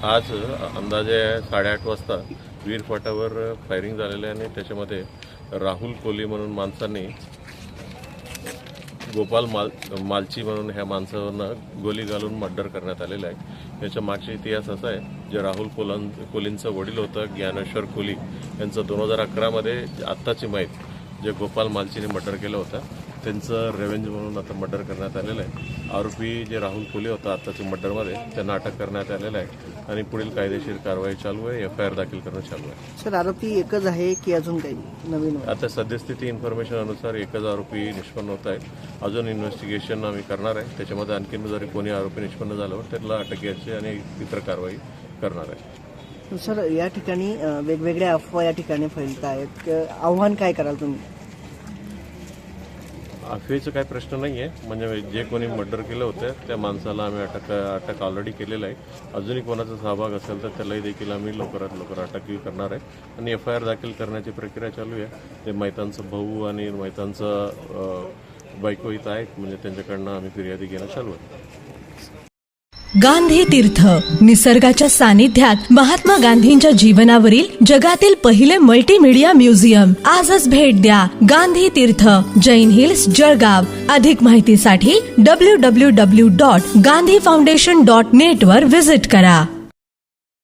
आज अंदाजे 8:30 वाजता वीर फाट्यावर फायरिंग झालेलं आहे आणि त्याच्यामध्ये राहुल कोली म्हणून माणसांनी गोपाल मालची म्हणून ह्या माणसावरनं गोली घालून मर्डर करण्यात आलेलं आहे। याच्या मागचा इतिहास असा आहे, जे राहुल कोलींचं वडील होतं ज्ञानेश्वर कोली यांचं 2011 मध्ये आत्ताची माहीत जे गोपाल मालचीने मर्डर केलं होतं त्यांचं रेव्हेंज म्हणून आता मर्डर करण्यात आलेलं आहे। आरोपी जे राहुल कोली होता आत्ताच्या मर्डरमध्ये त्यांना अटक करण्यात आलेलं आहे आणि पुढील कायदेशीर कारवाई चालू आहे, FIR दाखल करणं चालू आहे। सर, आरोपी एकच आहे की अजून काही नवीन? आता सद्यस्थिती इन्फॉर्मेशन अनुसार एकच आरोपी निष्पन्न होत आहे। अजून इन्व्हेस्टिगेशन आम्ही करणार आहे, त्याच्यामध्ये आणखीन जरी कोणी आरोपी निष्पन्न झाल्यावर त्याला अटक घ्यायची आणि इतर कारवाई करणार आहे। सर, या ठिकाणी वेगवेगळ्या अफवा या ठिकाणी फैलत आहेत, आव्हान काय कराल तुम्ही? अफवेचा काही प्रश्न नाही आहे, म्हणजे जे कोणी मर्डर केलं होतं त्या माणसाला आम्ही अटक ऑलरेडी केलेलं आहे। अजूनही कोणाचा सहभाग असेल तर त्यालाही देखील आम्ही लवकरात लवकर अटक करणार आहे आणि FIR दाखल करण्याची प्रक्रिया चालू आहे। ते मैतांचं भाऊ आणि मैतांचं बायको इथं आहेत, म्हणजे त्यांच्याकडनं आम्ही फिर्यादी घेणं चालू आहे। गांधी तीर्थ, निसर्गाच्या सानिध्यात महात्मा गांधींच्या जीवनावरील जगातील पहिले मल्टीमीडिया म्युझियम। आजच भेट द्या गांधी तीर्थ, जैन हिल्स, जळगाव। अधिक माहितीसाठी www.gandhifoundation.net वर व्हिजिट करा।